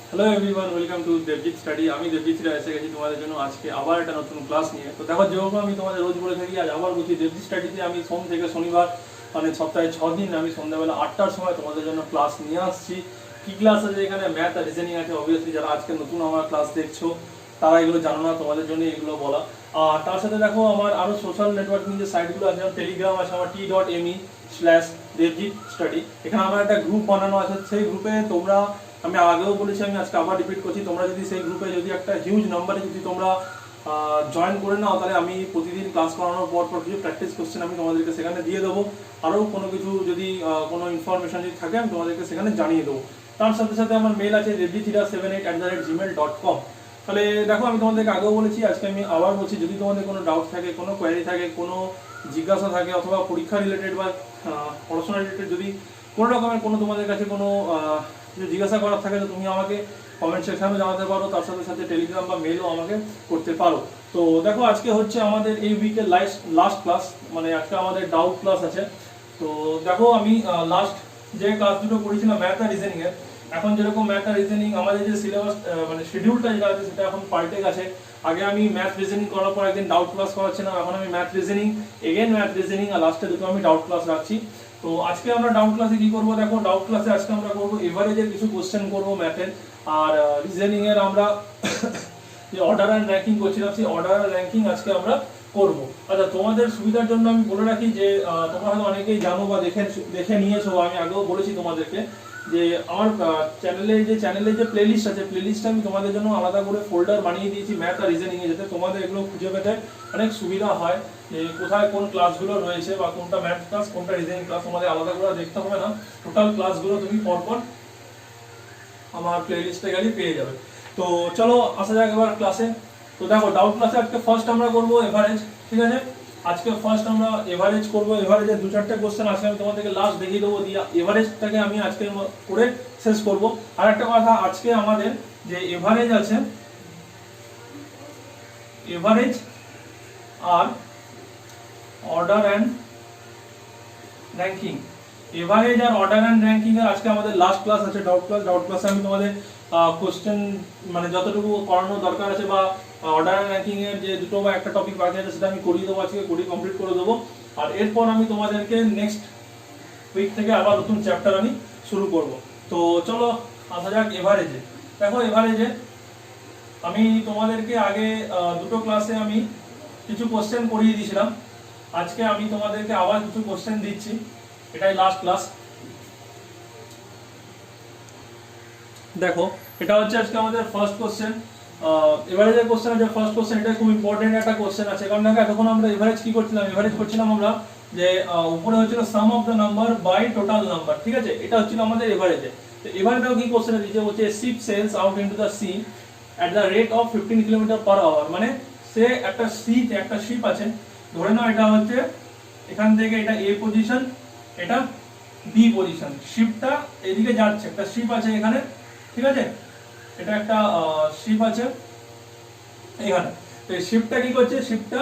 Hello everyone, welcome to Debjit study. আমি দেবজিৎ রায় এসে গেছি তোমাদের জন্য আজকে আবার একটা নতুন ক্লাস নিয়ে। তো দেখো, যেরকম আমি তোমাদের রোজ বলে থাকি, আজ আবার বলছি দেবজিৎ স্টাডিতে আমি সোম থেকে শনিবার মানে সপ্তাহে 6 দিন আমি সন্ধ্যাবেলা 8টার সময় তোমাদের জন্য ক্লাস নিয়ে আসছি। কি ক্লাস আছে? এখানে ম্যাথ আর রিজনিং আছে। অবভিয়াসলি যারা আজকে নতুন আমার ক্লাস দেখছো তারা এগুলো জানো না, তোমাদের জন্য এগুলো বলা। আর তার সাথে দেখো আমার আরও সোশ্যাল নেটওয়ার্কিং যে সাইটগুলো আছে, টেলিগ্রাম আছে আমার t.me/devjit study। এখানে আমার একটা গ্রুপ বানানো আছে। সেই গ্রুপে তোমরা, আমি আগেও বলেছি, আমি আজকে আবার রিপিট করছি, তোমরা যদি সেই গ্রুপে যদি একটা হিউজ নাম্বারে যদি তোমরা জয়েন করে নাও, তাহলে আমি প্রতিদিন ক্লাস করানোর পর কিছু প্র্যাকটিস কোশ্চেন আমি তোমাদেরকে সেখানে দিয়ে দেবো। আরও কোনো কিছু যদি কোনো ইনফরমেশন যদি থাকে আমি তোমাদেরকে সেখানে জানিয়ে দেবো। তার সাথে সাথে আমার মেল আছে devjit78@gmail.com। তাহলে দেখো, আমি তোমাদেরকে আগেও বলেছি, আজকে আমি আবার বলছি, যদি তোমাদের কোনো ডাউট থাকে, কোনো কোয়ারি থাকে, কোনো জিজ্ঞাসা থাকে, অথবা পরীক্ষা রিলেটেড বা পড়াশোনা রিলেটেড যদি কোনো রকমের কোনো তোমাদের কাছে কোনো কিছু জিজ্ঞাসা করার থাকে, তো তুমি আমাকে কমেন্ট সেকশনে জানাতে পারো। তার সাথে সাথে টেলিগ্রাম বা মেলও আমাকে করতে পারো। তো দেখো, আজকে হচ্ছে আমাদের এই উইকের লাস্ট ক্লাস, মানে আজকে আমাদের ডাউট ক্লাস আছে। তো দেখো, আমি লাস্ট যে ক্লাস দুটো করেছিলাম ম্যাথ আর রিজনিং এর, এখন যেরকম ম্যাথ আর রিজনিং আমাদের যে সিলেবাস মানে শিডিউলটা যেটা আছে সেটা এখন পাল্টে গেছে। আগে আমি ম্যাথ রিজনিং করার পর একদিন ডাউট ক্লাস করাচ্ছিলাম, এখন আমি math reasoning again math reasoning আর লাস্টে দুটো আমি ডাউট ক্লাস রাখছি। তো আজকে আমরা ডাউট ক্লাসে কি করব? দেখো, ডাউট ক্লাসে আজকে আমরা করব এভারেজের কিছু কোশ্চেন করব ম্যাথের, আর রিজনিং এর আমরা যে অর্ডার এন্ড র্যাঙ্কিং করছিলাম সেই অর্ডার আর র্যাঙ্কিং আজকে আমরা করব। আচ্ছা, তোমাদের সুবিধার জন্য আমি বলে রাখি যে তোমরা হয়তো অনেকেই জানো বা দেখে নিয়েছো, আমি আগেও বলেছি তোমাদেরকে যে আমার চ্যানেলে যে প্লেলিস্ট আছে, প্লেলিস্টে আমি তোমাদের জন্য আলাদা করে ফোল্ডার বানিয়ে দিয়েছি ম্যাথ আর রিজনিং এ, যাতে তোমাদের এগুলো খুঁজে পেতে অনেক সুবিধা হয় যে কোথায় কোন ক্লাসগুলো রয়েছে বা কোনটা ম্যাথ ক্লাস কোনটা রিজনিং ক্লাস তোমাদের আলাদা করে দেখতে হবে না। টোটাল ক্লাসগুলো তুমি পরপর আমার প্লেলিস্টে গেলে পেয়ে যাবে। তো চলো আসা যাক এবার ক্লাসে। তো দেখো, ডাউট ক্লাসে আজকে ফার্স্ট আমরা করব এভারেজ, ঠিক আছে? আজকে ফার্স্ট আমরা এভারেজ করব। এভারেজের দু চারটে কোশ্চেন আছে, আমি তোমাদেরকে লাস্ট দেখিয়ে দেবো, দিয়ে এভারেজটাকে আমি আজকে করে শেষ করব। আর একটা কথা, আজকে আমাদের যে এভারেজ আছে, এভারেজ আর অর্ডার অ্যান্ড র্যাঙ্কিং, এভারেজ আর অর্ডার অ্যান্ড র্যাঙ্কিং এর আজকে আমাদের লাস্ট ক্লাস আছে, ডাউট ক্লাস। ডাউট ক্লাসে আমি তোমাদের কোশ্চেন মানে যতটুকু করানোর দরকার আছে বা অর্ডার অ্যান্ড র্যাঙ্কিং এর যে দুটো বা একটা টপিক বাকি আছে সেটা আমি করিয়ে দেবো, আজকে কমপ্লিট করে দেবো। আর এরপর আমি তোমাদেরকে নেক্সট উইক থেকে আবার নতুন চ্যাপ্টার আমি শুরু করব। তো চলো আসা যাক এভারেজে। দেখো, এভারেজে আমি তোমাদেরকে আগে দুটো ক্লাসে আমি কিছু কোশ্চেন করিয়ে দিয়েছিলাম। আজকে আমি তোমাদেরকে আবার কিছু কোশ্চেন দিচ্ছি, এটাই লাস্ট ক্লাস। দেখো, এটা হচ্ছে আজকে আমাদের ফার্স্ট কোশ্চেন। এভারেজ এর কোশ্চেন আছে। ফার্স্ট কোশ্চেন, এটা খুব ইম্পর্টেন্ট একটা কোশ্চেন আছে, কারণ দেখো এতক্ষণ আমরা এভারেজ কি করছিলাম? এভারেজ করছিলাম আমরা যে উপরে হচ্ছিল sum of the number by total number, ঠিক আছে? এটা হচ্ছিল আমাদের এভারেজে। তো এভারেজটাও কি কোশ্চেন দিয়েছে, হচ্ছে ship sails out into the sea at the rate of 15 kilometre per hour. মানে সে একটা শিপ আছে, ধরে নাও এটা হচ্ছে এখান থেকে এটা এ পজিশন, এটা বি পজিশন, শিপটা এদিকে যাচ্ছে, একটা শিপ আছে এখানে, ঠিক আছে? এটা একটা শিপ আছে এখানে। তো এই শিপটা কি করছে? শিপটা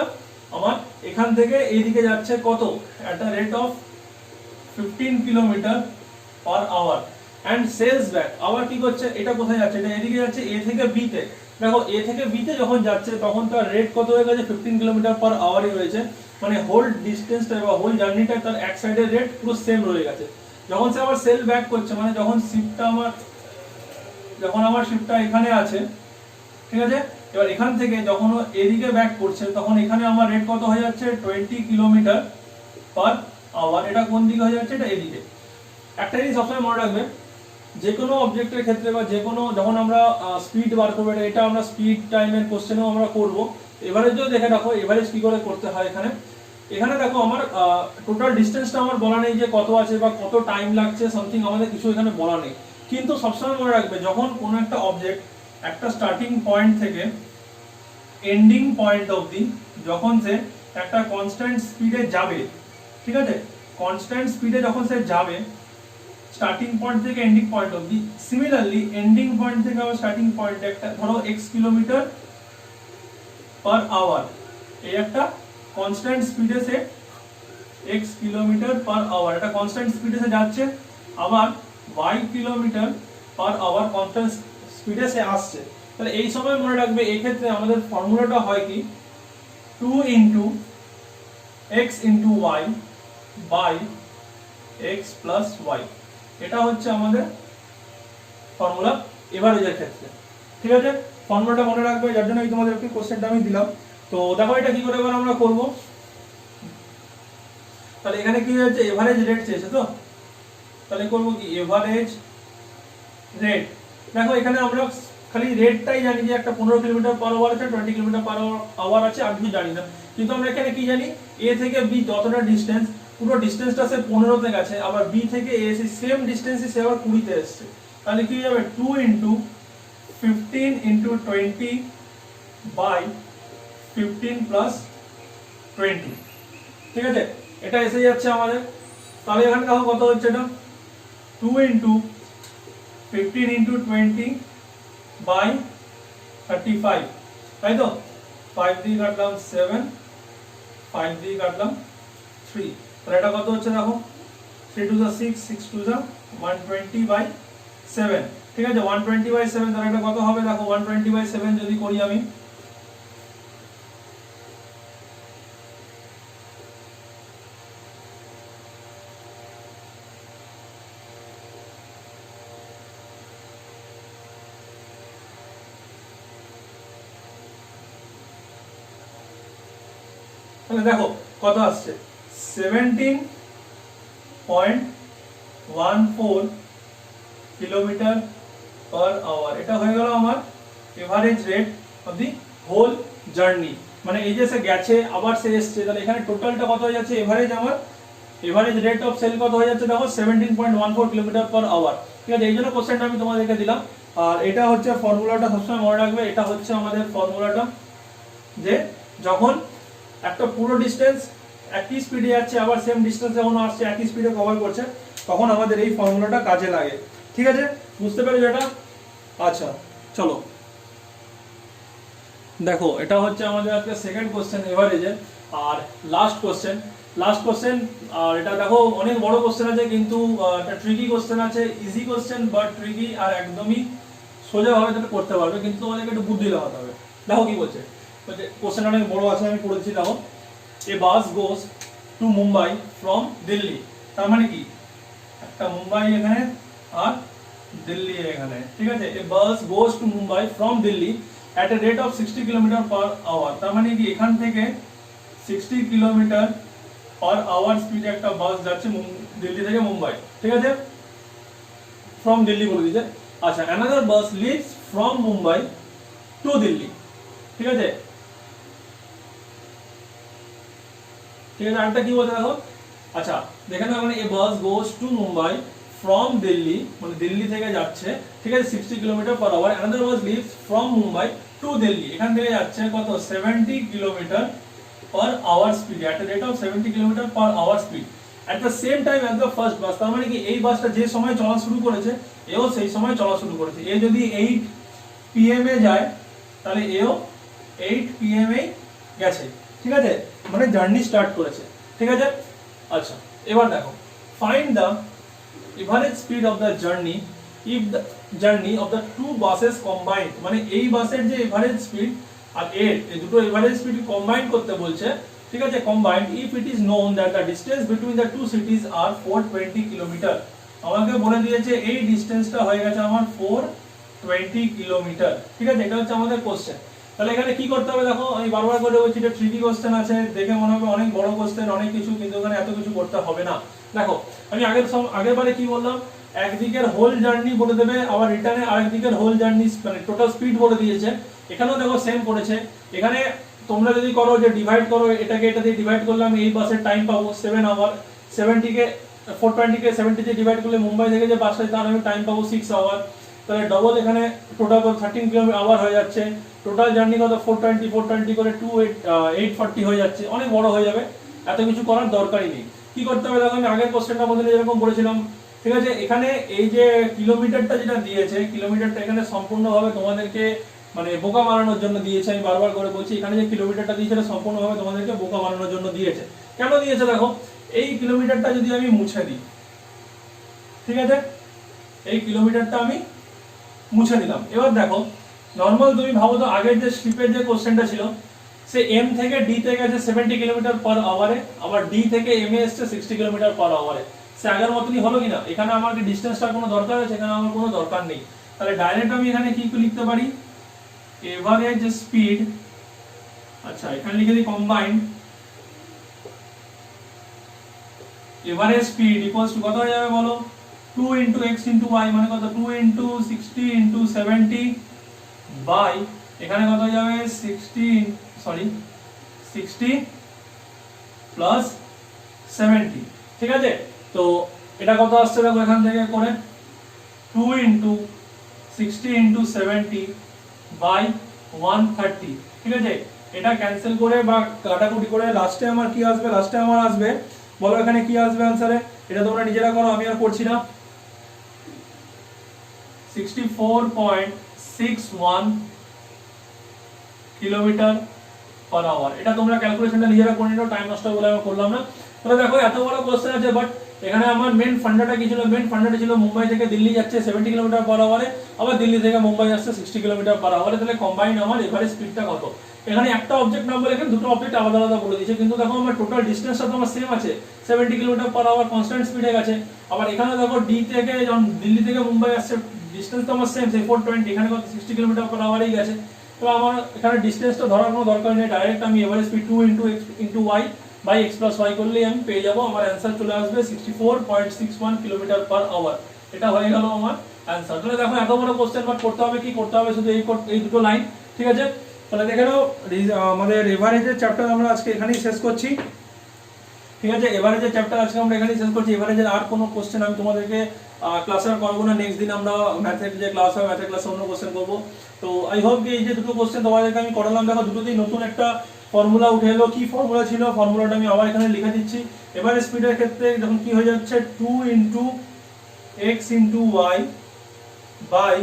আমার এখান থেকে এইদিকে যাচ্ছে কত? At the rate of 15 kilometre per hour and sails back. আবার কি করছে? এটা কোথায় যাচ্ছে? এটা এদিকে যাচ্ছে এ থেকে বি তে। দেখো, এ থেকে বি তে যখন যাচ্ছে তখন তার রেট কত হয়ে গেছে? 15 কিলোমিটার পার আওয়ারই রয়েছে। মানে হোল ডিসটেন্সটা বা হোল জার্নিটা তার এক সাইডের রেট পুরো সেম রয়ে গেছে। যখন সে আবার সেল ব্যাক করছে, মানে যখন আমার শিপটা এখানে আছে, ঠিক আছে? এবার এখান থেকে যখন ও এদিকে ব্যাক করছে তখন এখানে আমার রেট কত হয়ে যাচ্ছে? 20 কিলোমিটার পার আওয়ার। এটা কোন দিকে হয়ে যাচ্ছে? এটা এদিকে। একটা জিনিস সবসময় মনে রাখবে, যে কোনো অবজেক্টের ক্ষেত্রে বা যে কোনো যখন আমরা স্পিড বার করবো, এটা আমরা স্পিড টাইমের কোশ্চেনও আমরা করব। এভারেজও দেখে রাখো এভারেজ কি করে করতে হয়। এখানে দেখো, আমার টোটাল ডিসটেন্সটা আমার বলা নেই যে কত আছে বা কত টাইম লাগছে, সামথিং আমাদের কিছু এখানে বলা নেই। কিন্তু সবসময় মনে রাখবে, যখন কোনো একটা অবজেক্ট একটা স্টার্টিং পয়েন্ট থেকে এন্ডিং পয়েন্ট অবধি যখন সে একটা কনস্ট্যান্ট স্পিডে যাবে, ঠিক আছে? কনস্ট্যান্ট স্পিডে যখন সে যাবে স্টার্টিং পয়েন্ট থেকে এন্ডিং পয়েন্ট অবধি, সিমিলারলি এন্ডিং পয়েন্ট থেকে আবার স্টার্টিং পয়েন্ট একটা ধরো x কিলোমিটার পার আওয়ার, এই একটা কনস্ট্যান্ট স্পিডে সে x কিলোমিটার পার আওয়ার এটা কনস্ট্যান্ট স্পিডে সে যাচ্ছে। আবার y kilometre per hour constant স্পিডে সে আসছে। তাহলে এই সময় মনে রাখবে এই ক্ষেত্রে আমাদের ফর্মুলাটা হয় কি 2 into x into y by x plus y। এটা হচ্ছে আমাদের ফর্মুলা এভারেজের ক্ষেত্রে। ঠিক আছে, ফর্মুলাটা মনে রাখবে, যার জন্য আমি তোমাদেরকে কোশ্চেনটা আমি দিলাম। তো দেখো এটা কি করে এবার আমরা করব। তাহলে এখানে কি হচ্ছে এভারেজ রেট চেয়েছে, তো তাহলে করব কি এভারেজ রেট। দেখো এখানে আমরা খালি রেটটাই জানি যে একটা 15 কিলোমিটার পার আওয়ার আছে, 20 কিলোমিটার পার আওয়ার আছে, আর কিছু জানি না। কিন্তু আমরা এখানে কি জানি, এ থেকে বি যতটা ডিসটেন্স, পুরো ডিসটেন্সটা সে 15 তে গেছে, আবার বি থেকে এ সেই সেম ডিসটেন্সই সে আবার 20 তে এসেছে। তাহলে কি হবে 2 ইনটু 15 ইনটু 20 বাই 15 প্লাস 20। ঠিক আছে, এটা এসে যাচ্ছে আমাদের। তাহলে এখানে দেখো কত হচ্ছে, এটা 2 ইনটু 15 ইনটু 20 বাই 35, তাই তো। 5 দিয়ে কাটলাম 7, 5 দিয়ে কাটলাম 3, তাহলে এটা কত হচ্ছে দেখো 3 টু 6, 6 টু 120 বাই 7। ঠিক আছে, 120 বাই 7, তাহলে এটা কত হবে দেখো 120 বাই 7 যদি করি আমি, তাহলে দেখো কত আসছে 17.14 কিলোমিটার পার আওয়ার। এটা হয়ে গেল আমার average rate of the whole journey. মানে এই যে সে গেছে আবার সে এসছে, তাহলে এখানে টোটালটা কত হয়ে যাচ্ছে এভারেজ, আমার এভারেজ রেট অফ সেল কত হয়ে যাচ্ছে দেখো 17.14 কিলোমিটার পার আওয়ার। ঠিক আছে, এই জন্য কোশ্চেনটা আমি তোমাদেরকে দিলাম। আর এটা হচ্ছে ফর্মুলাটা, সবসময় মনে রাখবে, এটা হচ্ছে আমাদের ফর্মুলাটা, যে যখন একটা পুরো ডিসটেন্স একই স্পিডে যাচ্ছে, আবার সেম ডিসটেন্স যখন আসছে একই স্পিডে কভার করছে, তখন আমাদের এই ফর্মুলাটা কাজে লাগে। ঠিক আছে, বুঝতে পেরেছো এটা? আচ্ছা চলো দেখো, এটা হচ্ছে আমাদের আজকে সেকেন্ড কোশ্চেন এভারেজের। আর লাস্ট কোশ্চেন, আর এটা দেখো অনেক বড় কোশ্চেন আছে, কিন্তু একটা ট্রিকি কোশ্চেন আছে, ইজি কোশ্চেন বাট ট্রিকি, আর একদমই সোজাভাবে তুমি করতে পারবে, কিন্তু তোমাদেরকে একটু বুদ্ধি লাগাতে হবে। দেখো কি বলছে, কোশ্চেন অনেক বড় আছে, আমি পড়েছি। দেখো, a bus goes to Mumbai from Delhi. তার মানে কি, একটা মুম্বাই এখানে আর দিল্লি এখানে। ঠিক আছে, a bus goes to Mumbai from Delhi at a rate of 60 kilometre per hour. তার মানে কি এখান থেকে 60 কিলোমিটার পার আওয়ার স্পিডে একটা বাস যাচ্ছে দিল্লি থেকে মুম্বাই। ঠিক আছে, ফ্রম দিল্লি বলে দিয়েছে। আচ্ছা, another bus leaves from Mumbai to Delhi. ঠিক আছে, আরেকটা কি বলতে দেখো, আচ্ছা দেখে নাও, মানে a bus goes to Mumbai from Delhi, মানে দিল্লি থেকে যাচ্ছে, ঠিক আছে 60 kilometre per hour. Another bus leaves from Mumbai to Delhi, এখান থেকে যাচ্ছে কত 70 kilometre per hour speed, at a rate of 70 kilometre per hour speed at the same time as the first bus. তার মানে কি এই বাসটা যে সময় চলা শুরু করেছে, এও সেই সময় চলা শুরু করেছে। এ যদি 8 PM এ যায়, তাহলে এও 8 PM এ গেছে। ঠিক আছে, মানে জার্নি স্টার্ট করেছে। ঠিক আছে, আচ্ছা এবার দেখো, find the average speed of the journey if the journey of the two buses combined. মানে এই বাসের যে এভারেজ স্পিড আর এর এই দুটো এভারেজ স্পিড কম্বাইন করতে বলছে। ঠিক আছে, combined if it is known that the distance between the two cities are 420 kilometre. আমাকে বলে দিয়েছে এই ডিসটেন্সটা হয়ে গেছে আমার 420 কিলোমিটার। ঠিক আছে, এটা হচ্ছে আমাদের কোশ্চেন। তাহলে এখানে কি করতে হবে দেখো, আমি বারবার করে বলছি এটা ট্রিকি কোশ্চেন আছে, দেখে মনে হবে অনেক বড় কোশ্চেন অনেক কিছু, কিন্তু এখানে এত কিছু করতে হবে না। দেখো আমি আগের বারে কি বললাম, একদিকের হোল জার্নি বলে দেবে, আবার রিটার্নে আরেকদিকের হোল জার্নি মানে টোটাল স্পিড বলে দিয়েছে। এখানেও দেখো সেম করেছে। এখানে তোমরা যদি করো যে ডিভাইড করো, এটাকে এটা দিয়ে ডিভাইড করলাম, এই বাসের টাইম পাবো 7 আওয়ার, 70 কে 420 কে 70 দিয়ে ডিভাইড করলে মুম্বাই থেকে যে বাসটা তার আমি টাইম পাবো 6 আওয়ার। তাহলে ডবল এখানে টোটাল 13 কিলোমিটার আওয়ার হয়ে যাচ্ছে। টোটাল জার্নি কত 420 করে 840 হয়ে যাচ্ছে, অনেক বড় হয়ে যাবে, এত কিছু করার দরকারই নেই। কি করতে হবে দেখো, আমি আগের কোশ্চেনটা মধ্যে যেরকম বলেছিলাম, ঠিক আছে, এখানে এই যে কিলোমিটারটা যেটা দিয়েছে, কিলোমিটারটা এখানে সম্পূর্ণভাবে তোমাদেরকে মানে বোকা বানানোর জন্য দিয়েছে। আমি বারবার করে বলছি, এখানে যে কিলোমিটারটা দিয়েছে এটা সম্পূর্ণভাবে তোমাদেরকে বোকা বানানোর জন্য দিয়েছে। কেন দিয়েছে দেখো, এই কিলোমিটারটা যদি আমি মুছে দিই, ঠিক আছে, এই কিলোমিটারটা আমি মুছে দিলাম। এবার দেখো নর্মাল তুমি ভাবো তো আগের যে স্লিপের যে কোশ্চেনটা ছিল, সে এম থেকে ডি তে গেছে 70 কিলোমিটার পার আওয়ারে, আবার ডি থেকে এম এ এসছে 60 কিলোমিটার পার আওয়ারে। সে আগের মতনই হলো কিনা? এখানে আমার কি ডিসটেন্সটার কোনো দরকার আছে? এখানে আমার কোনো দরকার নেই। তাহলে ডাইরেক্ট আমি এখানে কি লিখতে পারি, এভারেজ স্পিড, আচ্ছা এখানে লিখে দিই combined average speed equals to কত হয়ে যাবে বলো, 2 ইনটু x ইনটু y, মানে কত, 2 ইনটু 60 ইনটু 70 বাই এখানে কত হয়ে যাবে 60 প্লাস 70। ঠিক আছে, তো এটা কত আসছে দেখো এখান থেকে করে 2 ইনটু 60 ইনটু 70 বাই 130। ঠিক আছে, এটা ক্যান্সেল করে বা কাটাকুটি করে লাস্টে আমার কি আসবে, লাস্টে আমার আসবে বলো এখানে কি আসবে আনসারে, এটা তোমরা নিজেরা করো, আমি আর করছি না। 64.61 কিলোমিটার পার আওয়ার। এটা তোমরা ক্যালকুলেশনটা নিজেরা করে নিও, টাইম নষ্ট বলে আমি করলাম না। তাহলে দেখো এত বড় কোশ্চেন আছে, বাট এখানে আমার মেন ফান্ডাটা কি ছিল, মেন ফান্ডাটা ছিল মুম্বাই থেকে দিল্লি যাচ্ছে 70 কিলোমিটার পার আওয়ারে, আবার দিল্লি থেকে মুম্বাই আসছে 60 কিলোমিটার পার আওয়ারে। তাহলে কম্বাইন্ড আমার এভারেজ স্পিডটা কত? এখানে একটা অবজেক্ট নাম্বার, এখানে দুটো অবজেক্ট আলাদা আলাদা বলে দিয়েছে, কিন্তু দেখো আমার টোটাল ডিসটেন্সটা তো আমার সেম আছে, 70 কিলোমিটার পার আওয়ার কনস্ট্যান্ট স্পিডে গেছে। আবার এখানে দেখো ডি থেকে যখন দিল্লি থেকে মুম্বাই আসছে ডিসটেন্স তো আমার সেম, সেই 420, এখানে কত 60 কিলোমিটার পার আওয়ারেই গেছে। তো আমার এখানে ডিসটেন্সটা ধরার কোনো দরকার নেই, ডাইরেক্ট আমি average speed 2 into x into y by x plus y করলেই আমি পেয়ে যাব, আমার অ্যানসার চলে আসবে 64.61 কিলোমিটার পার আওয়ার। এটা হয়ে গেল আমার অ্যানসার। তাহলে দেখো এত বড় কোশ্চেন বাট করতে হবে কি, করতে হবে শুধু এই দুটো লাইন। ঠিক আছে, তাহলে দেখে নাও আমাদের এভারেজের চ্যাপ্টার আমরা আজকে এখানেই শেষ করছি। ঠিক আছে, এভারেজের চ্যাপ্টার আজকে আমরা এখানেই শেষ করছি। এভারেজের আর কোনো কোশ্চেন আমি তোমাদেরকে ক্লাসে আর করবো না, নেক্সট দিন আমরা ম্যাথের যে ক্লাস হয় ম্যাথের ক্লাসে অন্য কোশ্চেন করবো। তো আই হোপ যে এই যে দুটো কোশ্চেন তোমাদেরকে আমি করালাম, দেখো দুটোতেই নতুন একটা ফর্মুলা উঠে এলো। কি ফর্মুলা ছিল, ফর্মুলাটা আমি আবার এখানে লিখে দিচ্ছি। এভারেজ স্পিডের ক্ষেত্রে যখন কি হয়ে যাচ্ছে 2 into x into y by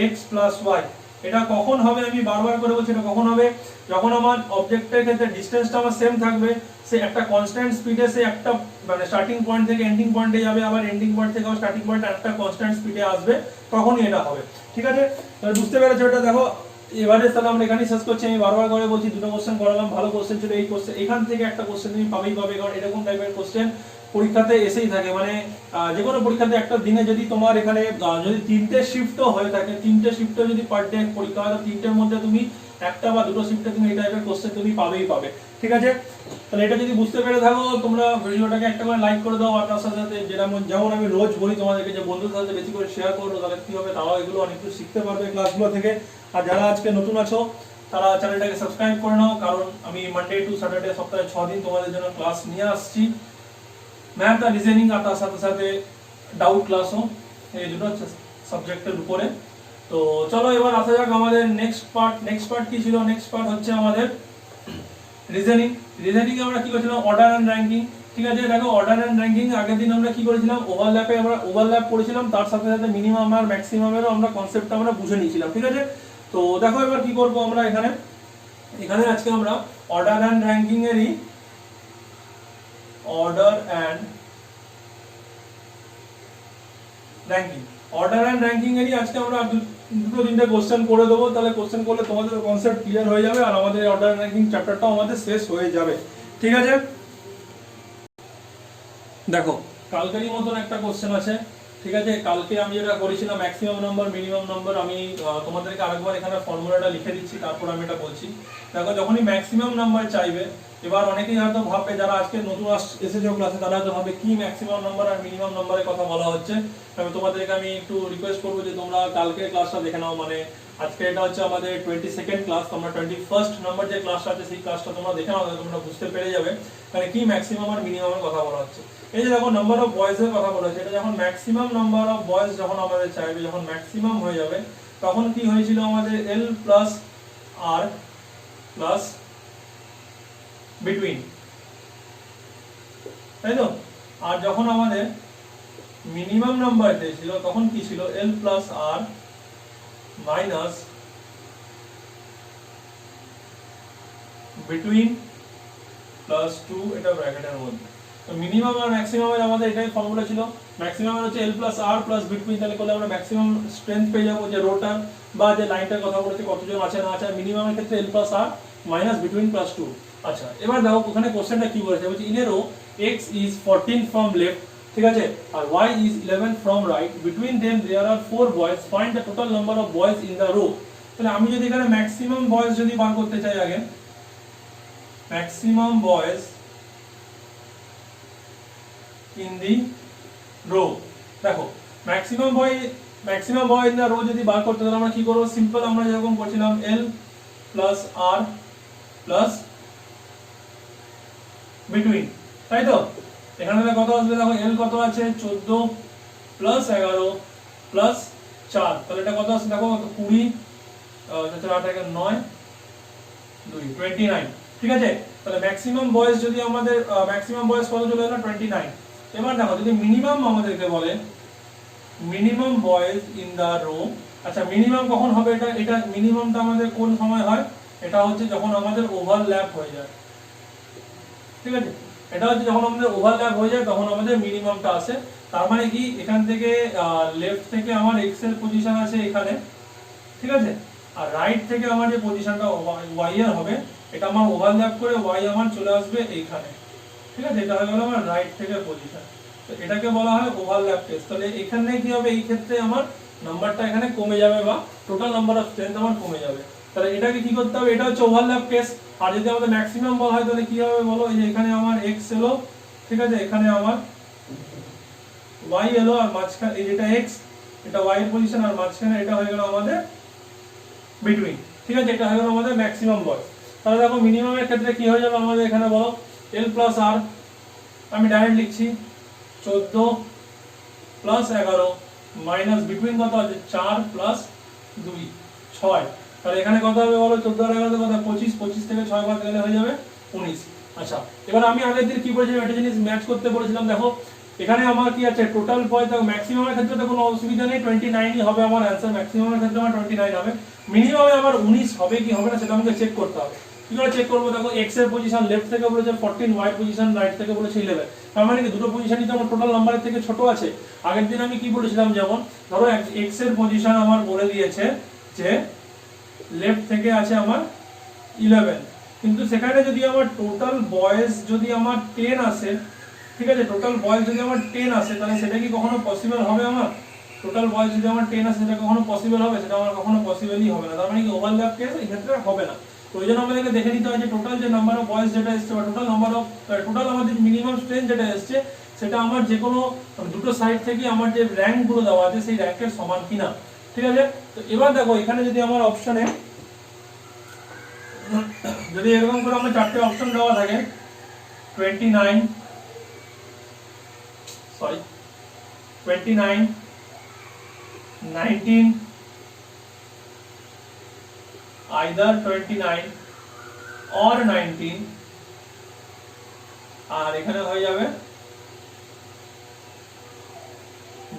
x plus y। এটা কখন হবে, আমি বারবার করে বলছি, এটা কখন হবে, যখন আমার অবজেক্টের ক্ষেত্রে ডিসটেন্সটা আমার সেম থাকবে, সে একটা কনস্ট্যান্ট স্পিডে সে একটা মানে স্টার্টিং পয়েন্ট থেকে এন্ডিং পয়েন্টে যাবে, আবার এন্ডিং পয়েন্ট থেকে স্টার্টিং পয়েন্টে একটা কনস্ট্যান্ট স্পিডে আসবে, তখনই এটা হবে। ঠিক আছে, তাহলে বুঝতে পেরেছো এটা? দেখো এবারে তাহলে আমরা এখানেই শেষ করছি। আমি বারবার করে বলছি দুটো কোশ্চেন করালাম, ভালো কোশ্চেন ছিল এই কোশ্চেন, এখান থেকে একটা কোশ্চেন তুমি পাবেই পাবে, কারণ এরকম টাইপের কোশ্চেন পরীক্ষাতে এসেই থাকে। মানে যে কোনো পরীক্ষাতে একটা দিনে যদি তোমার এখানে যদি 3টে শিফটও হয়ে থাকে, 3টে শিফটও যদি পার ডে পরীক্ষা হয়, তো 3টের মধ্যে তুমি একটা বা দুটো শিফটে তুমি এই টাইপের কোশ্চেন তুমি পাবেই পাবে। ঠিক আছে, তাহলে এটা যদি বুঝতে পেরে থাকো তোমরা ভিডিওটাকে একটা করে লাইক করে দাও, আর তার সাথে সাথে যেমন আমি রোজ বলি তোমাদেরকে যে বন্ধুদের সাথে বেশি করে শেয়ার করো, তাহলে কি হবে, তারাও এগুলো অনেক কিছু শিখতে পারবে ক্লাসগুলো থেকে। আর যারা আজকে নতুন আছো তারা চ্যানেলটাকে সাবস্ক্রাইব করে নাও, কারণ আমি মানডে টু স্যাটারডে সপ্তাহে 6 দিন তোমাদের জন্য ক্লাস নিয়ে আসছি, ম্যাথ আর রিজনিং, আর তার সাথে সাথে ডাউট ক্লাসও, এই দুটো সাবজেক্টের উপরে। তো চলো এবার আসা যাক আমাদের নেক্সট পার্ট কি ছিল, নেক্সট পার্ট হচ্ছে আমাদের রিজনিং। রিজনিং এ আমরা কি করেছিলাম, অর্ডার এন্ড র‍্যাঙ্কিং। ঠিক আছে, দেখো অর্ডার এন্ড র‍্যাঙ্কিং আগের দিন আমরা কি করেছিলাম, ওভারল্যাপ করেছিলাম, তার সাথে সাথে মিনিমাম আর ম্যাক্সিমামেরও আমরা কনসেপ্টটা আমরা বুঝে নিয়েছিলাম। ঠিক আছে, তো দেখো এবার কি করব আমরা এখানে আজকে আমরা অর্ডার এন্ড র‍্যাঙ্কিং এরই অর্ডার এন্ড র‍্যাঙ্কিং এরই আজকে আমরা দুটো তিনটে কোশ্চেন করে দেবো। তাহলে কোশ্চেন করলে তোমাদের কনসেপ্ট ক্লিয়ার হয়ে যাবে, আর আমাদের অর্ডার এন্ড র‍্যাঙ্কিং চ্যাপ্টারটাও আমাদের শেষ হয়ে যাবে। ঠিক আছে, দেখো কালকেরই মতন একটা কোশ্চেন আছে। ঠিক আছে, কালকে আমি যেটা করেছিলাম ম্যাক্সিমাম নাম্বার মিনিমাম নাম্বার, আমি তোমাদেরকে আরেকবার এখানে ফর্মুলাটা লিখে দিচ্ছি, তারপর আমি এটা বলছি। দেখো যখনই ম্যাক্সিমাম নাম্বার চাইবে, এবার অনেকেই হয়তো ভাববে, যারা আজকে নতুন এসেছো ক্লাসে তারা হয়তো ভাবে কি ম্যাক্সিমাম নাম্বার আর মিনিমাম নাম্বারের কথা বলা হচ্ছে। তোমাদেরকে আমি একটু রিকোয়েস্ট করবো যে তোমরা কালকে ক্লাসটা দেখে নাও। মানে আজকে এটা হচ্ছে আমাদের 22nd ক্লাস, তোমরা 21st নাম্বার যে ক্লাসটা আছে সেই ক্লাসটা তোমরা দেখে নাও, তোমরা বুঝতে পেরে যাবে মানে কি ম্যাক্সিমাম আর মিনিমামের কথা বলা হচ্ছে। এই যে দেখো নাম্বার অফ বয়েজের কথা বলা হচ্ছে, এটা যখন ম্যাক্সিমাম নাম্বার অফ বয়েজ যখন আমাদের চাইবে, যখন ম্যাক্সিমাম হয়ে যাবে, তখন কি হয়েছিল আমাদের L plus R plus between, তাই তো? আর যখন আমাদের মিনিমাম নাম্বার দিয়েছিল তখন কি ছিল, L plus R minus between plus 2, এটা ব্র্যাকেটের মধ্যে। তো মিনিমাম আর ম্যাক্সিমামের আমাদের এটাই ফর্মুলা ছিল। ম্যাক্সিমাম হচ্ছে L plus R plus between, তাহলে করলে আমরা ম্যাক্সিমাম স্ট্রেংথ পেয়ে যাবো, যে রোটার বা যে লাইনটার কথা বলেছে কতজন আছে না আছে। মিনিমামের ক্ষেত্রে L plus R minus between plus 2। আচ্ছা, এবার দেখো ওখানে কোশ্চেনটা কি বলেছে, বলছে in a row x is 14 from left, ঠিক আছে, আর y is 11 from right, between them there are 4 boys, find the total number of boys in the row। তাহলে আমি যদি এখানে ম্যাক্সিমাম বয়েজ যদি বার করতে চাই, আগে maximum boys in the row, দেখো maximum boy in the row যদি বার করতে, তাহলে আমরা কি করব, সিম্পল আমরা যেরকম করছিলাম L plus R plus between, তাই তো। এখানে কত আসবে, দেখো L কত আছে 14 প্লাস 11 প্লাস 4, তাহলে এটা কত আসছে দেখো 20, 8 9 2 29, ঠিক আছে। তাহলে ম্যাক্সিমাম বয়েজ যদি আমাদের ম্যাক্সিমাম বয়েজ কত চলে এলো 29। এবার দেখো যদি মিনিমাম আমাদেরকে বলে minimum boys in the row, আচ্ছা মিনিমাম কখন হবে, এটা মিনিমামটা আমাদের কোন সময় হয়, এটা হচ্ছে যখন আমাদের ওভারল্যাপ হয়ে যায়, ঠিক আছে। এটা হচ্ছে যখন আমাদের ওভারল্যাপ হয়ে যায় তখন আমাদের মিনিমামটা আসে। তার মানে কি এখান থেকে লেফট থেকে আমার x এর পজিশন আছে এখানে, ঠিক আছে, আর রাইট থেকে আমার যে পজিশনটা y এর হবে, এটা আমার ওভারল্যাপ করে y আমার চলে আসবে এইখানে, ঠিক আছে। এটা হয়ে গেল আমার রাইট থেকে পজিশন, তো এটাকে বলা হয় ওভারল্যাপ টেস্ট। তাহলে এখানে কি হবে, এই ক্ষেত্রে আমার নাম্বারটা এখানে কমে যাবে বা টোটাল নাম্বার অফ স্ট্রেংথ আমার কমে যাবে। তাহলে এটাকে কি করতে হবে, এটা হচ্ছে ওভারল্যাপ টেস্ট। আর যদি আমাদের ম্যাক্সিমাম বলা হয় তাহলে কি হবে বলো, এই যে এখানে আমার x এলো, ঠিক আছে, এখানে আমার y এলো, আর মাঝখানে এই যেটা x, এটা y এর পজিশন, আর মাঝখানে এটা হয়ে গেল আমাদের বিটুইন, ঠিক আছে, এটা হয়ে গেল আমাদের ম্যাক্সিমাম বয়। তাহলে দেখো মিনিমামের ক্ষেত্রে কি হয়ে যাবে আমাদের এখানে বলো, L প্লাস R, আমি ডাইরেক্ট লিখছি 14 প্লাস 11 মাইনাস বিটুইন কত আছে 4 প্লাস 2 6, তাহলে এখানে কত হবে বলো, 14 আর 11 কত 25, 25 থেকে 6 বাদ গেলে হয়ে যাবে 19। আচ্ছা, এবার আমি আগের দিন কি বলেছিলাম, একটা জিনিস ম্যাচ করতে বলেছিলাম। দেখো এখানে আমার কি আছে, টোটাল বয়, দেখো ম্যাক্সিমামের ক্ষেত্রে তো কোনো অসুবিধা নেই, 29ই হবে আমার অ্যানসার, ম্যাক্সিমামের ক্ষেত্রে আমার 29 হবে। মিনিমামে আমার 19 হবে কি হবে না সেটা আমাকে চেক করতে হবে। কি করে চেক করব, দেখো x এর পজিশন লেফট থেকে বলেছে 14, y পজিশন রাইট থেকে বলেছে 11, তার মানে কি দুটো পজিশনই তো আমার টোটাল নাম্বারের থেকে ছোট আছে। আগের দিন আমি কি বলেছিলাম, যেমন ধরো x এর পজিশন আমার বলে দিয়েছে যে লেফট থেকে আছে আমার 11, কিন্তু সেখানে যদি আমার টোটাল বয়েজ যদি আমার 10 আসে, ঠিক আছে, টোটাল বয়েজ যদি আমার 10 আসে, তাহলে সেটা কি কখনো পসিবল হবে আমার, টোটাল বয়েজ যদি আমার 10 আসে সেটা কখনো পসিবল হবে, সেটা আমার কখনো পসিবলই হবে না। তার মানে কি ওভারল্যাপ কেস এই ক্ষেত্রে হবে না। তো ওই জন্য আমাদেরকে দেখে নিতে হয় যে টোটাল যে নাম্বার অফ বয়েজ যেটা এসছে, বা টোটাল নাম্বার অফ টোটাল আমাদের মিনিমাম স্ট্রেংথ যেটা এসছে, সেটা আমার যে কোনো দুটো সাইড থেকে আমার যে র্যাঙ্ক গুলো দেওয়া আছে সেই র্যাঙ্কের সমান কিনা, ঠিক আছে। তো এবার দেখো এখানে যদি আমার অপশনে যদি এরকম করে আমরা চারটে অপশন দেওয়া থাকে 29 19 either 29 or 19, আর এখানে হয়ে যাবে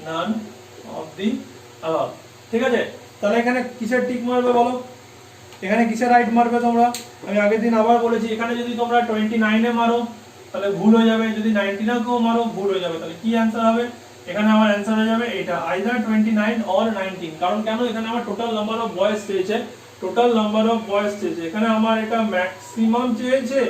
none of the above, ঠিক আছে। তাহলে এখানে কিসের টিক মারবে বলো, এখানে কিসের রাইট মারবে তোমরা, আমি আগের দিন আবার বলেছি এখানে যদি তোমরা 29 এ মারো তাহলে ভুল হয়ে যাবে, যদি 19 এও মারো ভুল হয়ে যাবে। তাহলে কি অ্যানসার হবে, এখানে আমার অ্যানসার হয়ে যাবে এটা আইদার 29 অর 19। কারণ কেন, এখানে আমার টোটাল নাম্বার অফ বয়েজ চেয়েছে, টোটাল নাম্বার অফ বয়েজ চেয়েছে, এখানে আমার এটা ম্যাক্সিমাম চেয়েছে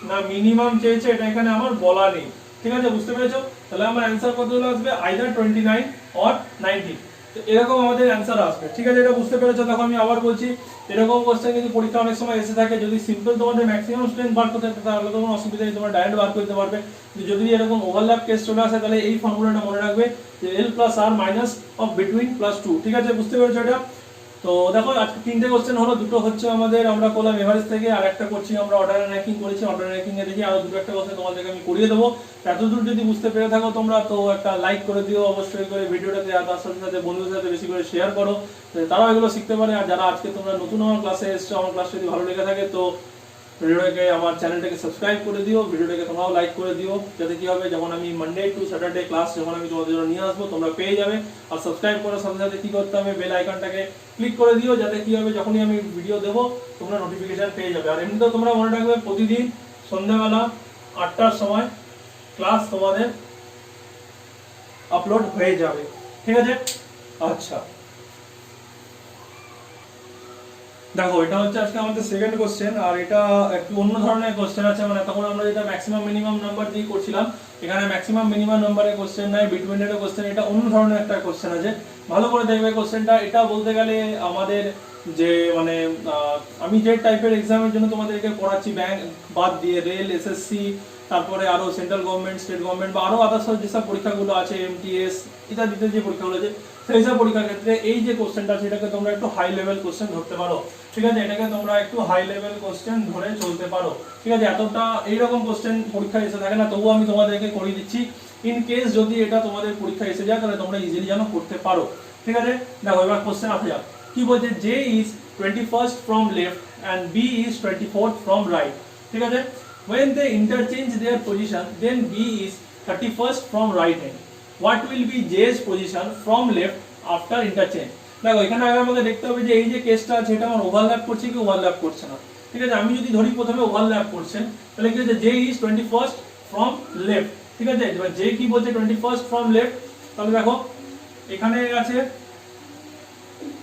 না মিনিমাম চেয়েছে এটা এখানে আমার বলা নেই, ঠিক আছে, বুঝতে পেরেছো। তাহলে আমার অ্যানসার কতগুলো আসবে, আইদার 29 অর 19, তো এরকম আমাদের অ্যানসার আসবে, ঠিক আছে, এটা বুঝতে পেরেছো। দেখো আমি আবার বলছি, এরকম কোশ্চেন কিন্তু পরীক্ষা অনেক সময় এসে থাকে, যদি সিম্পল তোমাদের ম্যাক্সিমাম স্ট্রেংথ বার করতে থাকে তাহলে কোনো অসুবিধা নেই, তোমরা ডাইরেক্ট বার করতে পারবে। যদি এরকম ওভারল্যাপ কেস চলে আসে তাহলে এই ফর্মুলাটা মনে রাখবে যে L plus R minus of between plus 2, ঠিক আছে, বুঝতে পেরেছো এটা। তো দেখো আজকে তিনটে কোশ্চেন হলো, দুটো হচ্ছে আমাদের আমরা করলাম এভারেজ থেকে, আর একটা করছি আমরা অর্ডার র্যাঙ্কিং করেছি, অর্ডার র্যাঙ্কিং এ দেখি আরো দুটো একটা কোশ্চেন তোমাদেরকে আমি করিয়ে দেবো। এতদূর যদি বুঝতে পেরে থাকো তোমরা তো একটা লাইক করে দিও অবশ্যই করে ভিডিওটাতে, আর তার সাথে সাথে বন্ধুদের সাথে বেশি করে শেয়ার করো, তারাও এগুলো শিখতে পারে। আর যারা আজকে তোমরা নতুন আমার ক্লাসে এসছো, আমার ক্লাস যদি ভালো লেগে থাকে তো ভিডিওটাকে আমার চ্যানেলটাকে সাবস্ক্রাইব করে দিও, ভিডিওটাকে তোমরাও লাইক করে দিও, যাতে কি হবে যখন আমি মানডে টু স্যাটারডে ক্লাস যখন আমি তোমাদের জন্য নিয়ে আসবো তোমরা পেয়ে যাবে। আর সাবস্ক্রাইব করার সাথে সাথে কি করতে হবে, বেল আইকনটাকে ক্লিক করে দিও, যাতে কি হবে যখনই আমি ভিডিও দেবো তোমরা নোটিফিকেশন পেয়ে যাবে। আর এমনিতেও তোমরা মনে রাখবে প্রতিদিন সন্ধ্যাবেলা 8টার সময়, ক্লাস তোমাদের আপলোড হয়ে যাবে, ঠিক আছে। আচ্ছা দেখো এটা হচ্ছে আজকে আমাদের সেকেন্ড কোশ্চেন, আর এটা একটু অন্য ধরনের কোশ্চেন আছে, মানে তখন আমরা যেটা ম্যাক্সিমাম মিনিমাম নাম্বার দিয়ে করছিলাম, এখানে ম্যাক্সিমাম মিনিমাম নাম্বারের কোশ্চেন নাই, বিটুইন এর কোশ্চেন, এটা অন্য ধরনের একটা কোশ্চেন আছে, ভালো করে দেখবে কোশ্চেনটা। এটা বলতে গেলে আমাদের যে মানে আমি যে টাইপের এক্সামের জন্য তোমাদেরকে পড়াচ্ছি, ব্যাংক বাদ দিয়ে রেল, এসএসসি, তারপরে আরো সেন্ট্রাল গভর্নমেন্ট, স্টেট গভর্নমেন্ট বা আরো আদার্স যেসব পরীক্ষাগুলো আছে, এমটিএস ইত্যাদিতে যে পরীক্ষাগুলো আছে, সেই সব পরীক্ষার ক্ষেত্রে এই যে কোশ্চেনটা আছে এটাকে তোমরা একটু হাই লেভেল কোশ্চেন ধরতে পারো, ঠিক আছে। এটাকে তোমরা একটু হাই লেভেল কোশ্চেন ধরে চলতে পারো, ঠিক আছে। এতটা এইরকম কোশ্চেন পরীক্ষায় এসে থাকে না, তবুও আমি তোমাদেরকে করিয়ে দিচ্ছি, ইন কেস যদি এটা তোমাদের পরীক্ষায় এসে যায় তাহলে তোমরা ইজিলি যেন করতে পারো, ঠিক আছে। দেখো এবার কোশ্চেন আসা যাক, কি বলছে, J is 21st from left and B is 24th from right, ঠিক আছে। when they interchange their position then B is 31st from right hand, what will be J's position from left after interchange? দেখো এখানে আগে আমাকে দেখতে হবে যে এই যে কেসটা আছে এটা আমার ওভারল্যাপ করছে কি ওভারল্যাপ করছে না, ঠিক আছে। আমি যদি ধরি প্রথমে ওভারল্যাপ করছে তাহলে কি হচ্ছে, J is 21st from left, ঠিক আছে। এবার J কি বলছে 21st from left, তাহলে দেখো এখানে আছে,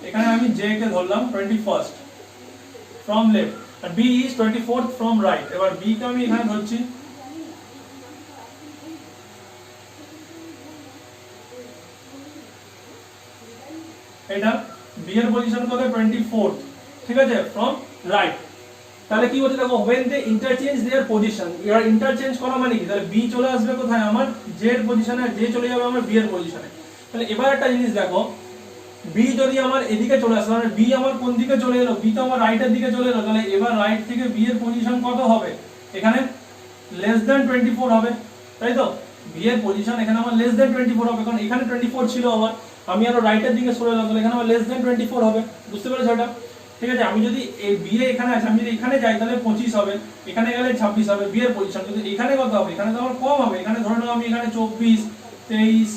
এখানে আমি J কে ধরলাম 21st from left R B is 24th from right, এবার B কে আমি এখানে ধরছি, এটা B এর পজিশন কত 24th, ঠিক আছে, from right। তাহলে কি হচ্ছে দেখো, when they interchange their position, এর ইন্টারচেঞ্জ করা মানে কি, তাহলে B চলে আসবে কোথায় আমার J এর পজিশনে, J চলে যাবে আমার B এর পজিশনে। তাহলে এবার একটা জিনিস দেখো, B যদি আমার এদিকে চলে আসে মানে B আমার কোন দিকে চলে এলো, B তো আমার রাইটের দিকে চলে এলো, তাহলে এবার রাইট থেকে B এর পজিশন কত হবে, এখানে লেস দ্যান 24 হবে, তাই তো। B এর পজিশন এখানে আমার লেস দ্যান 24 হবে, কারণ এখানে 24 ছিল আমার, আমি আরো রাইটের দিকে সরে এলাম, তাহলে এখানে আমার লেস দ্যান 24 হবে, বুঝতে পেরেছো এটা, ঠিক আছে। আমি যদি এই B এ এখানে আছে, আমি যদি এখানে যাই তাহলে 25 হবে, এখানে গেলে 26 হবে B এর পজিশন, কিন্তু এখানে কত হবে, এখানে তো আমার কম হবে, এখানে ধরে নাও আমি এখানে 24, 23,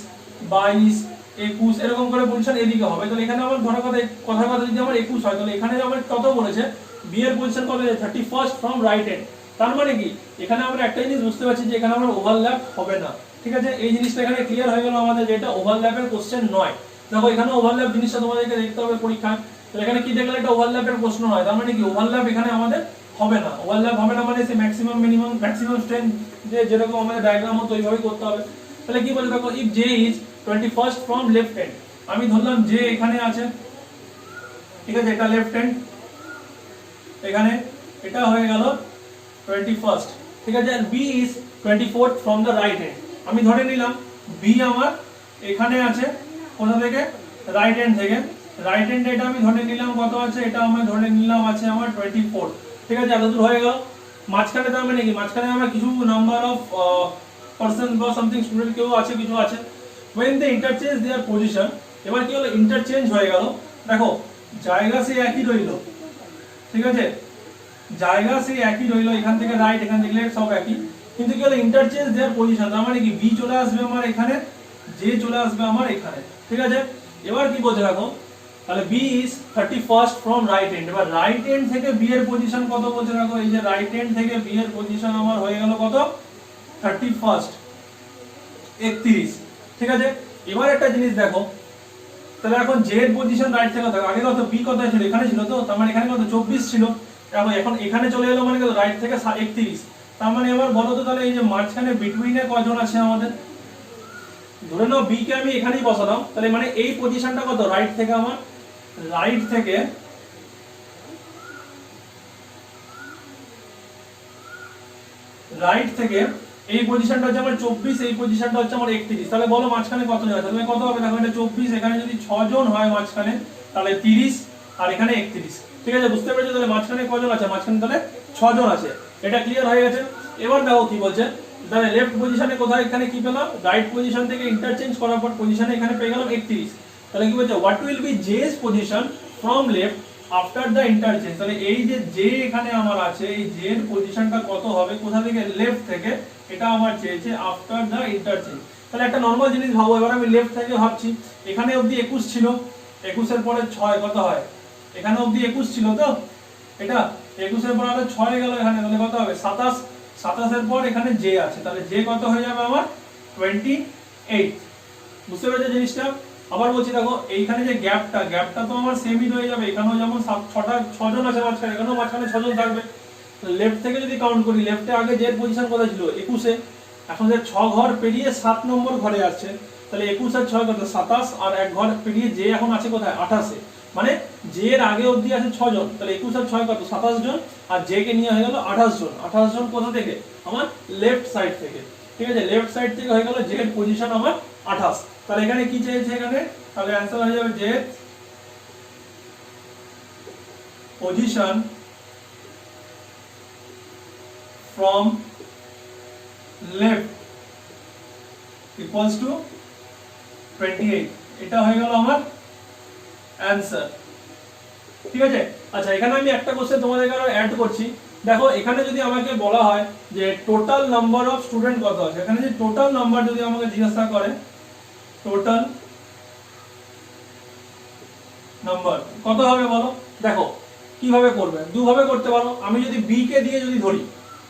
22, 21 এরকম করে পজিশন এদিকে হবে, তাহলে এখানে আমার ধরো কথা যদি আমার 21 হয়, তাহলে এখানে আমার কত বলেছে, B এর পজিশন কত, 31st from right hand। তার মানে কি এখানে আমরা একটা জিনিস বুঝতে পারছি যে এখানে আমার ওভারল্যাপ হবে না, ঠিক আছে। এই জিনিসটা এখানে ক্লিয়ার হয়ে গেল আমাদের যে এটা ওভারল্যাপের কোশ্চেন নয়। দেখো এখানে ওভারল্যাপ জিনিসটা তোমাদেরকে দেখতে হবে পরীক্ষায়, তাহলে এখানে কি দেখলে এটা ওভারল্যাপের প্রশ্ন নয়, তার মানে কি ওভারল্যাপ এখানে আমাদের হবে না। ওভারল্যাপ হবে না মানে সে ম্যাক্সিমাম মিনিমাম ম্যাক্সিমাম স্ট্রেংথ যে যেরকম আমাদের ডায়াগ্রাম হতো ওইভাবেই করতে হবে। তাহলে কি বলছে দেখো, if J is 21st from left hand, আমি ধরলাম J এখানে আছে, ঠিক আছে, এটা লেফট হ্যান্ড, এখানে এটা হয়ে গেল 21st, ঠিক আছে, আর B is 24th from the right hand, আমি ধরে নিলাম B আমার এখানে আছে কোথা থেকে, রাইট হ্যান্ড থেকে, রাইট হ্যান্ড এটা আমি ধরে নিলাম কত আছে, এটা আমি ধরে নিলাম আছে আমার 24, ঠিক আছে, এতদূর হয়ে গেল। মাঝখানে তার মানে কি, মাঝখানে আমার কিছু নাম্বার অফ পারসন বা সামথিং স্টুডেন্ট কেউ আছে, কিছু আছে, when they interchange their position, এবার কি হলো ইন্টারচেঞ্জ হয়ে গেল, দেখো জায়গা সেই একই রইলো, ঠিক আছে, জায়গা সেই একই রইলো, এখান থেকে রাইট এখান থেকে লেফট সব একই, কিন্তু কি হলো ইন্টারচেঞ্জ দেয়ার পজিশন, তার মানে কি B চলে আসবে আমার এখানে, J চলে আসবে আমার এখানে, ঠিক আছে। এবার কি বলছে দেখো, তাহলে B is 31st from right hand, এবার রাইট হ্যান্ড থেকে B এর পজিশন কত বলছে দেখো, এই যে রাইট হ্যান্ড থেকে B এর পজিশন আমার হয়ে গেল কত 31st 31, ঠিক আছে। এবার একটা জিনিস দেখো, তাহলে এখন J এর পজিশন রাইট থেকে দেখো, আগে কত B কত ছিল, এখানে ছিল, তো তার মানে এখানে কত 24 ছিল, এখন এখানে চলে এলো মানে কত রাইট থেকে 31, তার মানে এবার বলো তো তাহলে এই যে মাঝখানে বিটুইনে কজন আছে আমাদের, ধরে নাও B কে আমি এখানেই বসালাম, তাহলে মানে এই পজিশনটা কত, রাইট থেকে আমার রাইট থেকে এই পজিশনটা হচ্ছে আমার 24, এই পজিশনটা হচ্ছে আমার 31, তাহলে বলো মাঝখানে কত জন আছে, তাহলে কত হবে দেখো, এটা 24, এখানে যদি 6 জন হয় মাঝখানে তাহলে 30 আর এখানে 31, ঠিক আছে, বুঝতে পেরেছো। তাহলে মাঝখানে কজন আছে, মাঝখানে তাহলে 6 জন আছে, এটা ক্লিয়ার হয়ে গেছে। এবার দেখো কি বলছে, তাহলে লেফট পজিশনে কোথায়, এখানে কি পেলাম, রাইট পজিশন থেকে ইন্টারচেঞ্জ করার পর পজিশনে এখানে পেয়ে গেলাম 31, তাহলে কি বলছে what will be Jess position from left after the interchange, তাহলে এই যে জে এখানে আমার আছে, এই জে এর পজিশনটা কত হবে, কোথা থেকে, লেফট থেকে, এটা আমার চেয়েছে আফটার দ্য ইন্টারচেঞ্জ। তাহলে একটা নরমাল জিনিস ভাবো, এবার আমি লেফট থেকে ভাবছি, এখানে অবধি 21 ছিল, 21 এর পরে 6 কত হয়, এখানে অবধি 21 ছিল, তো এটা 21 এর পরে আরো 6 গেল এখানে, তাহলে কত হবে 27, 27 পর এখানে জে আছে, তাহলে জে কত হয়ে যাবে আমার 28। বুঝতে পেরেছো জিনিসটা? আবার বলছি দেখো এইখানে যে গ্যাপটা তো আমার সেমই রয়ে যাবে, এখানেও যেমন 6জন আছে মাঝখানে, এখানেও মাঝখানে 6জন থাকবে। লেফট থেকে যদি কাউন্ট করি, লেফটে আগে জের পজিশন কোথায় ছিল 21-এ, এখন যে 6 ঘর পেরিয়ে 7 নম্বর ঘরে আসছে, তাহলে 21 আর 6 কত 27, আর 1 ঘর পেরিয়ে জে এখন আছে কোথায় 28-এ, মানে জে এর আগে অবধি আছে 6 জন, তাহলে 21 আর 6 কত 27 জন, আর জে কে নিয়ে হয়ে গেল 28 জন। 28 জন কোথা থেকে? আমার লেফট সাইড থেকে। ঠিক আছে, লেফট সাইড থেকে হয়ে গেল জে এর পজিশন আমার 28। তাহলে এখানে কি চেয়েছে এখানে, তাহলে অ্যানসার হয়ে যাবে J position from left equals to 28। এটা হয়ে গেল আমার অ্যানসার। ঠিক আছে, আচ্ছা এখানে আমি একটা কোশ্চেন তোমাদেরকে আরো অ্যাড করছি। দেখো এখানে যদি আমাকে বলা হয় যে টোটাল নাম্বার অফ স্টুডেন্ট কত আছে, এখানে যে টোটাল নাম্বার যদি আমাকে জিজ্ঞাসা করে টোটাল নাম্বার কত হবে বলো। দেখো কিভাবে করবে, দুভাবে করতে পারো। আমি যদি বি কে দিয়ে যদি ধরি,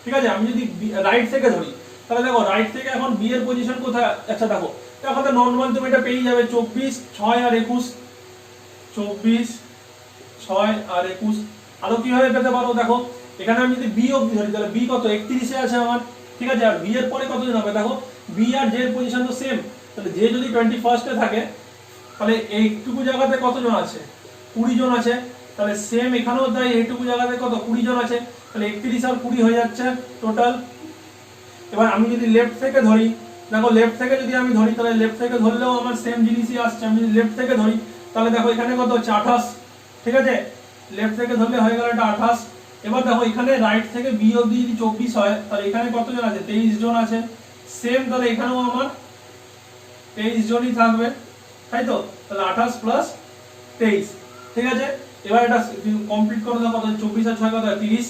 ঠিক আছে, আমি যদি রাইট থেকে ধরি, তাহলে দেখো রাইট থেকে এখন বি এর পজিশন কোথায়। আচ্ছা দেখো এখন তো নরমাল তুমি এটা পেয়ে যাবে 24, 6 আর 21, 24, 6 আর 21। আরো কিভাবে পেতে পারো, দেখো এখানে আমি যদি বি অবধি ধরি, তাহলে বি কত 31-এ আছে আমার। ঠিক আছে, আর বি এর পরে কতজন হবে, দেখো বি আর জে এর পজিশন তো সেম, তাহলে জে যদি 21-এ থাকে, তাহলে এইটুকু জায়গাতে কতজন আছে 20 জন আছে। তাহলে সেম এখানেও তাই, এইটুকু জায়গাতে কত 20 জন আছে, তাহলে 31 আর 20 হয়ে যাচ্ছে টোটাল। এবার আমি যদি লেফট থেকে ধরি, দেখো লেফট থেকে যদি আমি ধরি, তাহলে লেফট থেকে ধরলেও আমার সেম জিনিসই আসছে। আমি যদি লেফট থেকে ধরি, তাহলে দেখো এখানে কত হচ্ছে 28। ঠিক আছে, লেফট থেকে ধরলে হয়ে গেল এটা 28। এবার দেখো এখানে রাইট থেকে বি অবধি যদি 24 হয়, তাহলে এখানে কতজন আছে 23 জন আছে সেম, তাহলে এখানেও আমার 23 জনই থাকবে, তাই তো। তাহলে 28 প্লাস 23। ঠিক আছে, এবার এটা কমপ্লিট করে দাও, কত 24 আর 6 কত 30।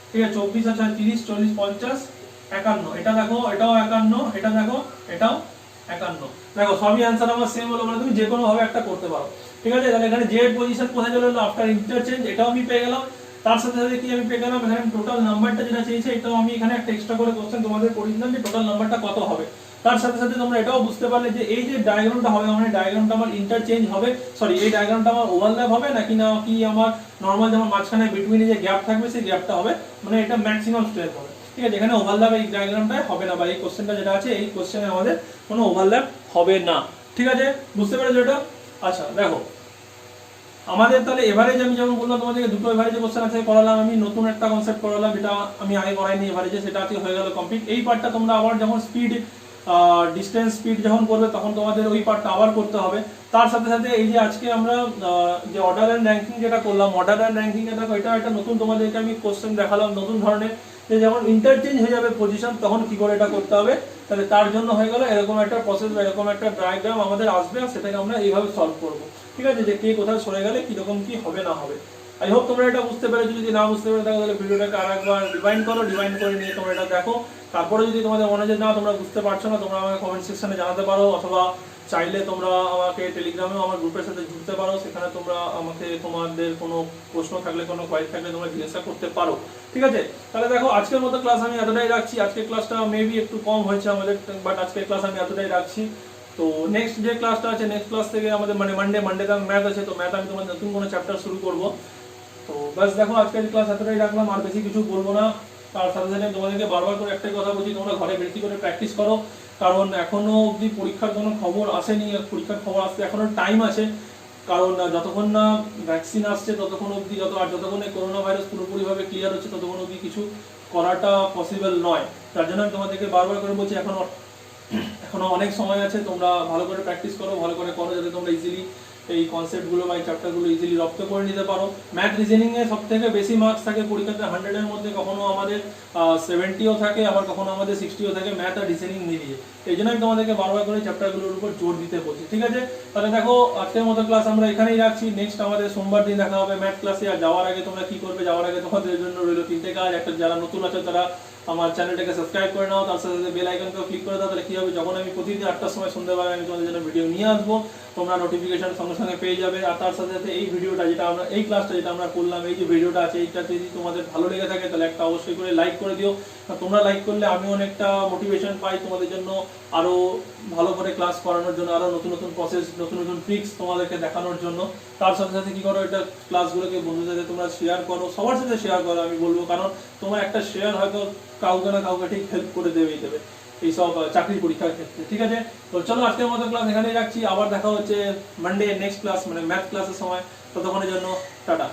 ঠিক আছে, 24 আর 6 30, 40, 50, 51। এটা দেখো এটাও 51, এটা দেখো এটাও 51। দেখো সবই অ্যানসার আমার সেম হলো, মানে তুমি যে কোনো ভাবে একটা করতে পারো। ঠিক আছে, তাহলে এখানে জে এর পজিশন কোথায় চলে এলো আফটার ইন্টারচেঞ্জ, এটাও আমি পেয়ে গেলাম। তার সাথে সাথে কি আমি পেয়ে গেলাম এখানে টোটাল নাম্বারটা যেটা চেয়েছে, এটাও আমি এখানে একটা এক্সট্রা করে কোশ্চেন তোমাদের করিয়ে দিলাম যে টোটাল নাম্বারটা কত হবে। তার সাথে সাথে তোমরা এটাও বুঝতে পারলে যে এই যে ডায়াগ্রামটা হবে, মানে ডায়াগ্রামটা আমার ইন্টারচেঞ্জ হবে, সরি এই ডায়াগ্রামটা আমার ওভারল্যাপ হবে নাকি না কি আমার নরমাল যেমন মাঝখানে বিটুইনে যে গ্যাপ থাকবে সেই গ্যাপটা হবে, মানে এটা ম্যাক্সিমাম স্ট্রেন্থ হবে। ঠিক আছে, এখানে ওভারল্যাপ এই ডায়াগ্রামটায় হবে না, বা এই কোশ্চেনটা যেটা আছে এই কোশ্চেনে আমাদের কোনো ওভারল্যাপ হবে না। ঠিক আছে, বুঝতে পেরেছো এটা? আচ্ছা দেখো আমাদের তাহলে এভারেজ, আমি যেমন বললাম তোমাদেরকে দুটো এভারেজ কোশ্চেন আছে করালাম, আমি নতুন একটা কনসেপ্ট করালাম যেটা আমি আগে করাইনি এভারেজে, সেটা আজকে হয়ে গেল কমপ্লিট। এই পার্টটা তোমরা আবার যখন স্পিড ডিস্টেন্স স্পিড যখন করবে তখন তোমাদের ওই পার্টটা আবার করতে হবে। তার সাথে সাথে এই যে আজকে আমরা যে অর্ডার অ্যান্ড র্যাঙ্কিং যেটা করলাম, অর্ডার অ্যান্ড র্যাঙ্কিং দেখো এটা একটা নতুন তোমাদেরকে আমি কোশ্চেন দেখালাম নতুন ধরনের, যে যখন ইন্টারচেঞ্জ হয়ে যাবে পজিশন তখন কি করে এটা করতে হবে। তাহলে তার জন্য হয়ে গেল এরকম একটা প্রসেস বা এরকম একটা ডায়াগ্রাম আমাদের আসবে, আর সেটাকে আমরা এইভাবে সলভ করবো। ঠিক আছে, যে কে কোথায় সরে গেলে কিরকম কি হবে না হবে। আই হোপ তোমরা এটা বুঝতে পেরেছো। যদি না বুঝতে পেরে থাকো তাহলে ভিডিওটাকে আরেকবার রিভাইন্ড করো, রিভাইন্ড করে নিয়ে তোমরা এটা দেখো। তারপরে যদি তোমাদের মনে হয় যে না তোমরা বুঝতে পারছো না, তোমরা আমাকে কমেন্ট সেকশনে জানাতে পারো, অথবা চাইলে তোমরা আমাকে টেলিগ্রামেও আমার গ্রুপের সাথে জুড়তে পারো, সেখানে তোমরা আমাকে তোমাদের কোনো প্রশ্ন থাকলে কোনো কোয়ারি থাকলে তোমরা জিজ্ঞাসা করতে পারো। ঠিক আছে, তাহলে দেখো আজকের মতো ক্লাস আমি এতটাই রাখছি। আজকের ক্লাসটা মেবি একটু কম হয়েছে আমাদের, বাট আজকের ক্লাস আমি এতটাই রাখছি। তো নেক্সট যে ক্লাসটা আছে, নেক্সট ক্লাস থেকে আমাদের মানে মানডে ম্যাথ আছে, তো ম্যাথ আমি তোমাদের নতুন কোনো চ্যাপ্টার শুরু করবো। তো বাস দেখো আজকের ক্লাস এতটাই রাখলাম, আর বেশি কিছু বলবো না। তার সাথে সাথে তোমাদেরকে বারবার করে একটাই কথা বলছি, তোমরা ঘরে বেশি করে প্র্যাকটিস করো, কারণ এখনো অবধি পরীক্ষার কোনো খবর আসেনি, পরীক্ষার খবর আসতে এখনো টাইম আছে। কারণ যতক্ষণ না ভ্যাকসিন আসছে ততক্ষণ অবধি যতক্ষণে করোনা ভাইরাস পুরোপুরিভাবে ক্লিয়ার হচ্ছে ততক্ষণ অবধি কিছু করাটা পসিবল নয়। তার জন্য আমি তোমাদেরকে বারবার করে বলছি এখনো অনেক সময় আছে, তোমরা ভালো করে প্র্যাকটিস করো, ভালো করে করো, যাতে তোমরা ইজিলি এই কনসেপ্টগুলো বা এই চ্যাপ্টারগুলো ইজিলি রপ্ত করে নিতে পারো। ম্যাথ রিজনিংয়ে সব থেকে বেশি মার্কস থাকে পরীক্ষাতে 100-এর মধ্যে, কখনো আমাদের 70ও থাকে, আবার কখনো আমাদের 60ও থাকে ম্যাথ আর রিজনিং মিলিয়ে। এই জন্য আমি তোমাদেরকে বারবার করে চ্যাপ্টারগুলোর উপর জোর দিতে বলছি। ঠিক আছে, তাহলে দেখো আজকের মতো ক্লাস আমরা এখানেই রাখছি। নেক্সট আমাদের সোমবার দিন দেখা হবে ম্যাথ ক্লাসে। আর যাওয়ার আগে তোমরা কি করবে, যাওয়ার আগে তোমাদের জন্য রইল 3টে কাজ। একটা, যারা নতুন আছো তারা আমার চ্যানেলটাকে সাবস্ক্রাইব করে নাও, তার সাথে সাথে বেল আইকনকেও ক্লিক করে দাও। তাহলে কি হবে, যখন আমি প্রতিদিন 8টার সময় সন্ধ্যাবেলা আমি তোমাদের জন্য ভিডিও নিয়ে আসবো, তোমরা নোটিফিকেশন সঙ্গে সঙ্গে পেয়ে যাবে। আর তার সাথে সাথে এই ভিডিওটা যেটা আমরা এই ক্লাসটা যেটা আমরা করলাম, এই যে ভিডিওটা আছে, এইটা যদি তোমাদের ভালো লেগে থাকে তাহলে একটা অবশ্যই করে লাইক করে দিও। তোমরা লাইক করলে আমি অনেকটা মোটিভেশন পাই তোমাদের জন্য আরো ভালো করে ক্লাস করানোর জন্য, আরো নতুন নতুন প্রসেস, নতুন নতুন ট্রিক্স তোমাদেরকে দেখানোর জন্য। তার সাথে সাথে কি করো, এটা ক্লাসগুলোকে বন্ধুদের সাথে তোমরা শেয়ার করো, সবার সাথে শেয়ার করো আমি বলবো, কারণ তোমার একটা শেয়ার হয়তো কাউকে না কাউকে ঠিক হেল্প করে দেবেই দেবে এইসব চাকরি পরীক্ষার ক্ষেত্রে। ঠিক আছে, তো চলো আজকের মতো ক্লাস এখানেই রাখছি। আবার দেখা হচ্ছে মানডে নেক্সট ক্লাস, মানে ম্যাথ ক্লাসের সময়। ততক্ষণের জন্য টাটা।